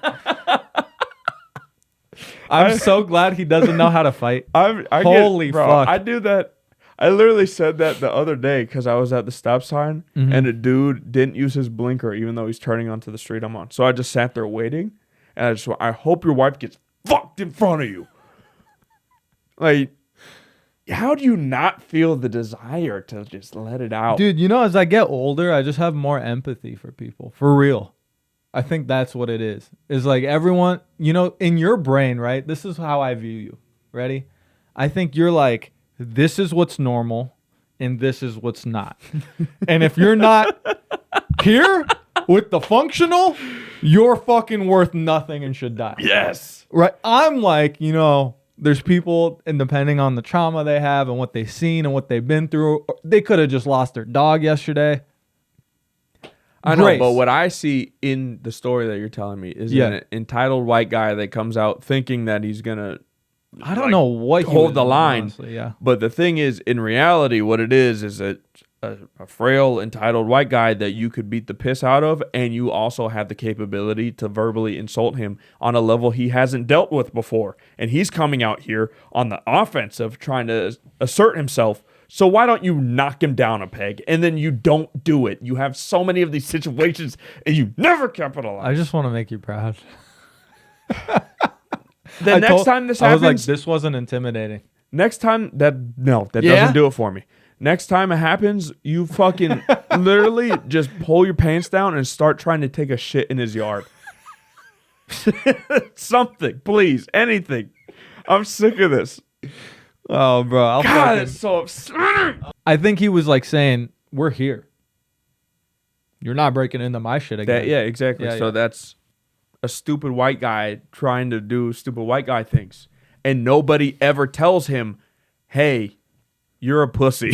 I'm so glad he doesn't know how to fight. Holy fuck. I do that. I literally said that the other day because I was at the stop sign Mm-hmm. and a dude didn't use his blinker even though he's turning onto the street I'm on. So I just sat there waiting and I just went, I hope your wife gets fucked in front of you. Like, how do you not feel the desire to just let it out? Dude, you know, as I get older, I just have more empathy for people. For real. I think that's what it is. It's like everyone, you know, in your brain, right? This is how I view you. Ready? I think you're like, this is what's normal and this is what's not. And if you're not here with the functional, you're fucking worth nothing and should die. Yes. Right? I'm like, you know, there's people, and depending on the trauma they have and what they've seen and what they've been through, they could have just lost their dog yesterday. I know, Grace. but what I see in the story that you're telling me is Yeah. an entitled white guy that comes out thinking that he's gonna I don't know what he hold was the doing, line. honestly, yeah. But the thing is, in reality, what it is a frail, entitled white guy that you could beat the piss out of, and you also have the capability to verbally insult him on a level he hasn't dealt with before. And he's coming out here on the offensive, trying to assert himself. So why don't you knock him down a peg, and then you don't do it? You have so many of these situations, and you never capitalize. I just want to make you proud. The next time this I was like, happens, this wasn't intimidating. next time that Yeah? doesn't do it for me. Next time it happens, you fucking literally just pull your pants down and start trying to take a shit in his yard. Something, please, anything. I'm sick of this. Oh, bro. God, it's so upsetting. I think he was like saying, we're here. You're not breaking into my shit again. Yeah, exactly. Yeah, So yeah. that's a stupid white guy trying to do stupid white guy things. and nobody ever tells him, "Hey, you're a pussy."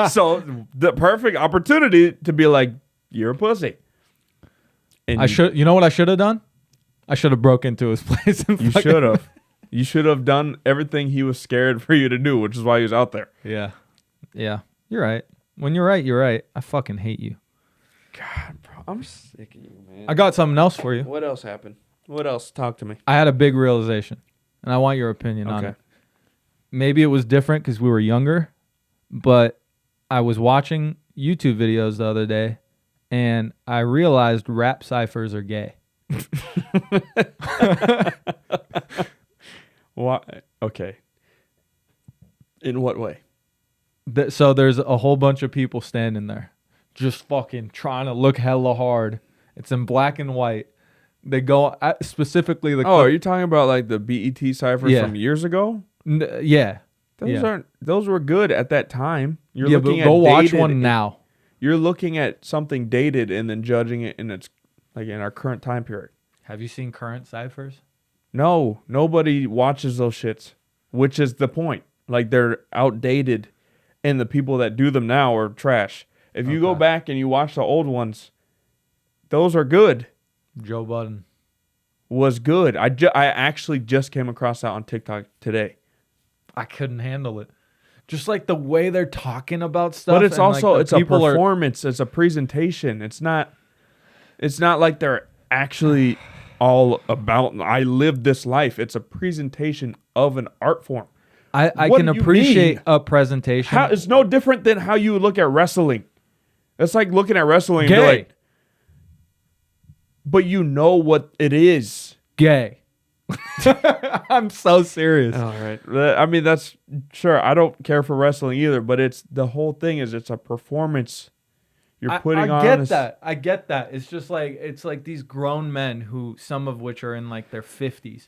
So the perfect opportunity to be like, "You're a pussy." And You know what I should have done? I should have broke into his place. And You should have. You should have done everything he was scared for you to do, which is why he was out there. Yeah. Yeah. You're right. When you're right, you're right. I fucking hate you. God, bro, I'm sick of you, man. I got something else for you. What else happened? What else? Talk to me. I had a big realization, and I want your opinion on Okay. it. Maybe it was different because we were younger, but I was watching YouTube videos the other day, and I realized rap ciphers are gay. What? Okay. In what way? So there's a whole bunch of people standing there, just fucking trying to look hella hard. It's in black and white. They go specifically the. Oh, are you talking about like the BET ciphers Yeah. from years ago? Yeah. Those were good at that time. You're Yeah, looking but go at watch dated- one now. You're looking at something dated and then judging it in its like in our current time period. Have you seen current ciphers? No, nobody watches those shits, which is the point. Like they're outdated, and the people that do them now are trash. If you go Okay. back and you watch the old ones, those are good. Joe Budden. Was good. I actually just came across that on TikTok today. I couldn't handle it. Just like the way they're talking about stuff. But it's and, also like, the it's a people are- performance. It's a presentation. It's not like they're actually all about. I lived this life. It's a presentation of an art form. I What can do you appreciate mean? a presentation. It's no different than how you look at wrestling. It's like looking at wrestling and be Gay. like, but you know what it is. Gay. I'm so serious. All right. I mean, that's sure. I don't care for wrestling either, but it's the whole thing is it's a performance. You're putting I on. get this- that. I get that. It's just like it's like these grown men who some of which are in like their 50s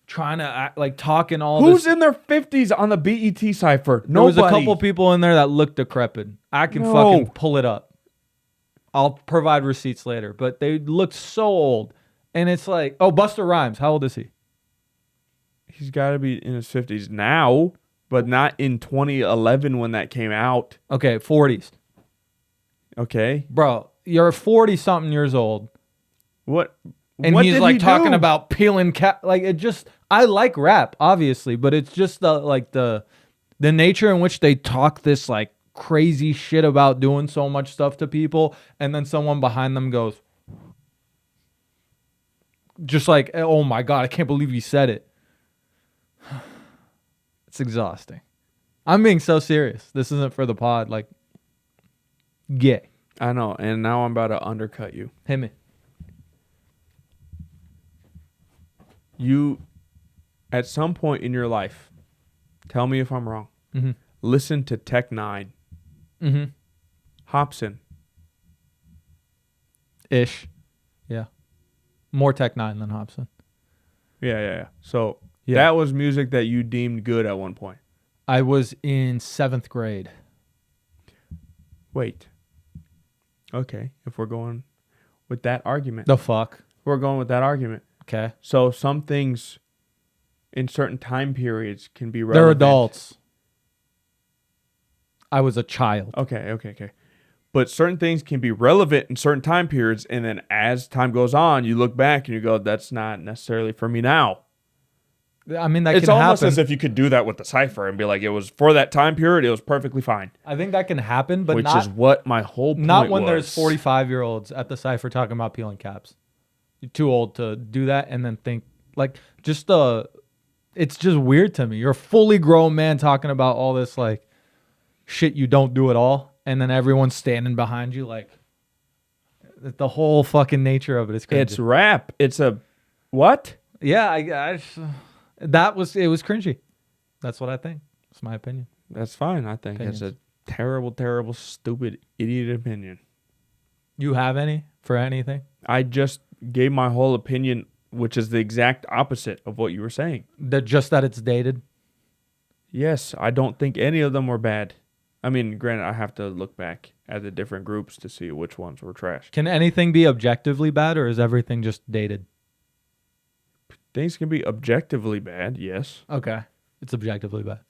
trying to act, like talking all Who's this. in their 50s on the BET cipher? There was Nobody. a couple people in there that looked decrepit. I can No. fucking pull it up. I'll provide receipts later, but they looked so old. And it's like, oh, Busta Rhymes, how old is he? He's got to be in his 50s now, but not in 2011 when that came out. Okay, 40s. Okay. Bro, you're 40 something years old. What? And what he's did like he talking do? about peeling cat. Like it just, I like rap, obviously, but it's just the nature in which they talk this like crazy shit about doing so much stuff to people, and then someone behind them goes, just like, oh my god, I can't believe you said it. It's exhausting. I'm being so serious. This isn't for the pod. Like, gay. I know, and now I'm about to undercut you. Hit me. You, at some point in your life, tell me if I'm wrong. Mm-hmm. Listen to Tech Nine, Mm-hmm. Hobson. Ish. Yeah. More Tech 9 than Hobson. Yeah. So Yeah. that was music that you deemed good at one point. I was in 7th grade. Wait. Okay, if we're going with that argument. The fuck? We're going with that argument. Okay. So some things in certain time periods can be They're relevant. adults. I was a child. Okay. But certain things can be relevant in certain time periods, and then as time goes on, you look back and you go, that's not necessarily for me now. I mean, that It's can almost happen. as if you could do that with the cipher and be like, it was for that time period, it was perfectly fine. I think that can happen, but Which not, is what my whole point not when was. there's 45-year-olds at the cipher talking about peeling caps. You're too old to do that and then think, like, just it's just weird to me. You're a fully grown man talking about all this, like, shit you don't do at all, and then everyone's standing behind you, like, the whole fucking nature of it is crazy. It's rap. It's a what? Yeah, it was cringy. That's what I think. It's my opinion. That's fine. I think it's a terrible, terrible, stupid, idiot opinion. You have any for anything? I just gave my whole opinion, which is the exact opposite of what you were saying. That it's dated. Yes, I don't think any of them were bad. I mean, granted, I have to look back at the different groups to see which ones were trash. Can anything be objectively bad, or is everything just dated? Things can be objectively bad, yes. Okay. It's objectively bad.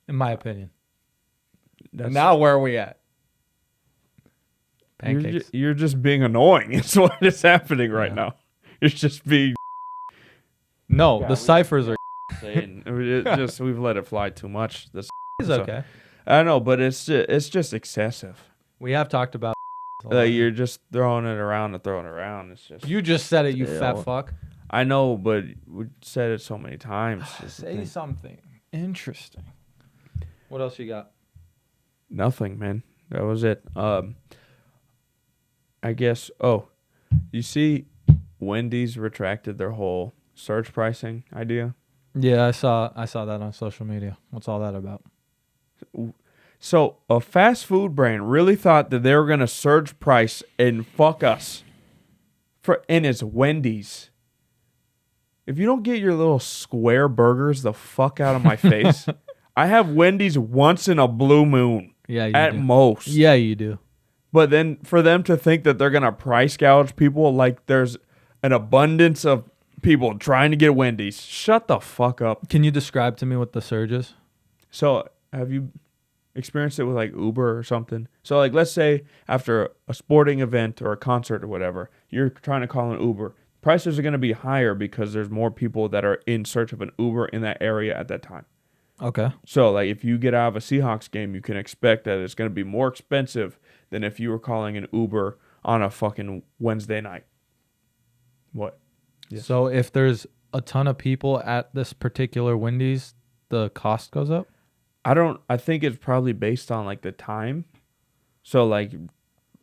In my opinion. That's, Now where are we at? you're, Pancakes. you're just being annoying. It's what is happening right Yeah. now. You're just being No, Yeah, the we- ciphers are saying. We've let it fly too much. This is so- okay. I know, but it's just excessive. We have talked about a lot. Like you're just throwing it around and throwing it around. It's just You just said it, you Yeah, fat well, fuck. I know, but we said it so many times. It's the Say thing. something interesting. What else you got? Nothing, man. That was it. I guess. Oh, you see, Wendy's retracted their whole surge pricing idea. Yeah, I saw that on social media. What's all that about? So a fast food brand really thought that they were gonna surge price and fuck us. And it's Wendy's. If you don't get your little square burgers the fuck out of my face, I have Wendy's once in a blue moon Yeah, you at do. most. Yeah, you do. But then for them to think that they're gonna price gouge people like there's an abundance of people trying to get Wendy's, shut the fuck up. Can you describe to me what the surge is? So have you experienced it with like Uber or something? So like let's say after a sporting event or a concert or whatever, you're trying to call an Uber. Prices are going to be higher because there's more people that are in search of an Uber in that area at that time. Okay. So like if you get out of a Seahawks game, you can expect that it's going to be more expensive than if you were calling an Uber on a fucking Wednesday night. What? Yes. So if there's a ton of people at this particular Wendy's, the cost goes up? I think it's probably based on like the time. So like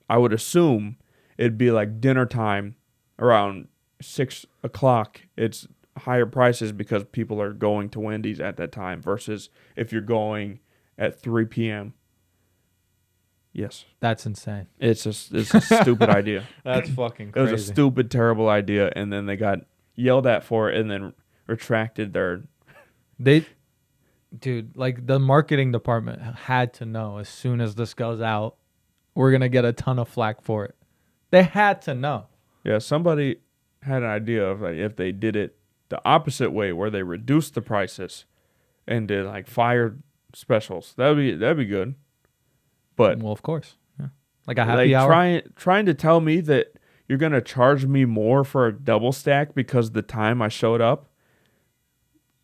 I would assume it'd be like dinner time around 6 o'clock. It's higher prices because people are going to Wendy's at that time versus if you're going at 3 p.m. Yes. That's insane. It's a stupid idea. That's fucking It crazy. was a stupid, terrible idea. And then they got yelled at for it and then retracted their... Dude, like the marketing department had to know as soon as this goes out, we're going to get a ton of flack for it. They had to know. Yeah, somebody had an idea of like if they did it the opposite way, where they reduced the prices and did like fire specials. That'd be good. But Well, of course. Yeah. Like a happy like hour. trying to tell me that you're gonna charge me more for a double stack because the time I showed up.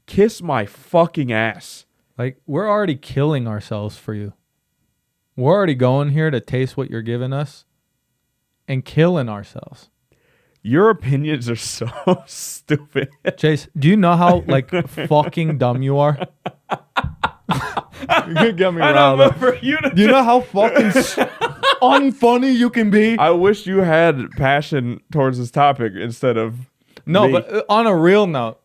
Kiss my fucking ass. Like we're already killing ourselves for you. We're already going here to taste what you're giving us and killing ourselves. Your opinions are so stupid. Chase, do you know how like fucking dumb you are? You can get me I around. don't know for you to Do you know how fucking unfunny you can be? I wish you had passion towards this topic instead of No, me. but on a real note,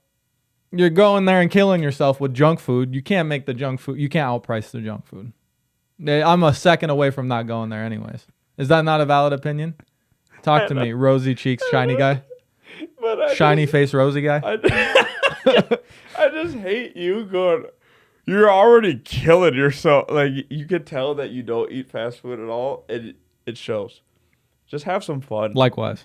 you're going there and killing yourself with junk food. You can't make the junk food. You can't outprice the junk food. I'm a second away from not going there anyways. Is that not a valid opinion? Talk to me, rosy cheeks, shiny guy. But I Shiny face, rosy guy. I just hate you going. You're already killing yourself. Like you could tell that you don't eat fast food at all. It shows. Just have some fun. Likewise.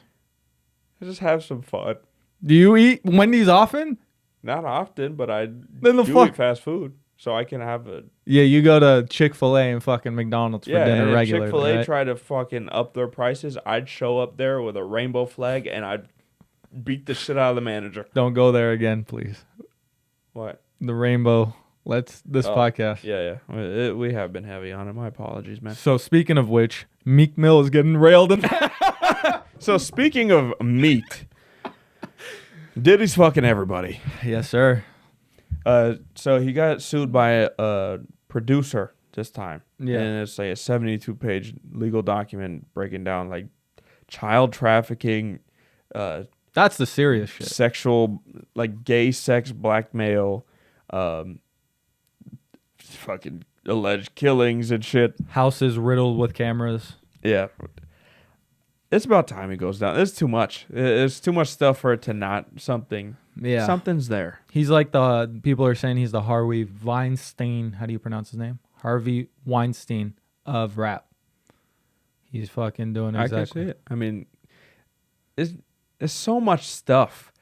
Just have some fun. Do you eat Wendy's often? Not often, but I Then the do fuck- eat fast food, so I can have a Yeah, you go to Chick-fil-A and fucking McDonald's for yeah. dinner And if regularly. Chick-fil-A Right? try to fucking up their prices, I'd show up there with a rainbow flag and I'd beat the shit out of the manager. Don't go there again, please. What? The rainbow. This Oh, podcast. Yeah. We have been heavy on it. My apologies, man. So speaking of which, Meek Mill is getting railed in. So speaking of meat, Diddy's fucking everybody. Yes, sir. So he got sued by a producer this time. Yeah. And it's like a 72-page legal document breaking down like child trafficking, That's the serious shit. sexual, like gay sex blackmail, fucking alleged killings and shit. Houses riddled with cameras. Yeah. It's about time he goes down. It's too much. It's too much stuff for it to not something. Yeah. Something's there. He's like the people are saying he's the Harvey Weinstein. How do you pronounce his name? Harvey Weinstein of rap. He's fucking doing exactly. I can see it. I mean, it's so much stuff.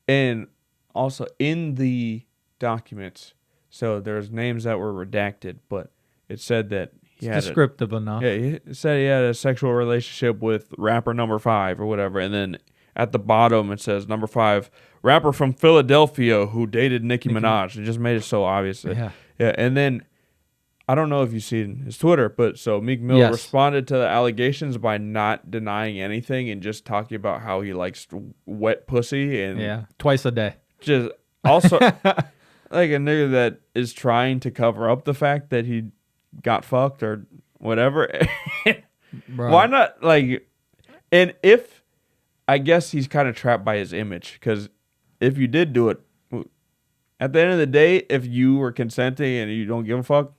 And also in the documents, so there's names that were redacted, but it said that he It's had descriptive enough. yeah, he said he had a sexual relationship with rapper number 5 or whatever, and then at the bottom it says number 5, rapper from Philadelphia who dated Nicki Minaj. It just made it so obvious. Yeah. Yeah, and then I don't know if you've seen his Twitter, but so Meek Mill Yes. responded to the allegations by not denying anything and just talking about how he likes wet pussy and Yeah. Twice a day. just also like a nigga that is trying to cover up the fact that he got fucked or whatever. Bro. Why not like? And if I guess he's kind of trapped by his image because if you did do it, at the end of the day, if you were consenting and you don't give a fuck,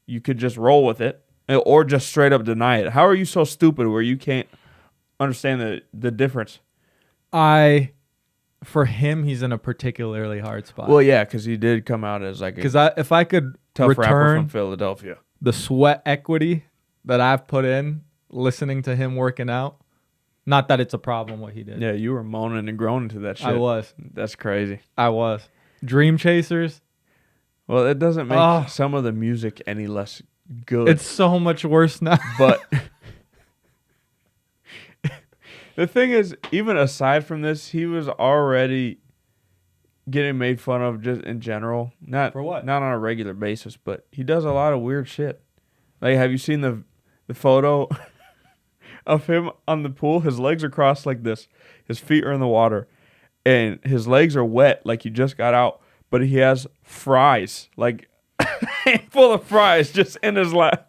you could just roll with it or just straight up deny it. How are you so stupid where you can't understand the difference? For him, he's in a particularly hard spot. Well, yeah, because he did come out as like a Because if I could tough rapper from return Philadelphia. the sweat equity that I've put in listening to him working out, not that it's a problem what he did. Yeah, you were moaning and groaning to that shit. I was. That's crazy. Dream Chasers. Well, it doesn't make Oh. some of the music any less good. It's so much worse now. But the thing is, even aside from this, he was already getting made fun of just in general. Not For what? Not on a regular basis, but he does a lot of weird shit. Like, have you seen the photo of him on the pool? His legs are crossed like this. His feet are in the water, and his legs are wet like he just got out. But he has fries, like a handful of fries, just in his lap.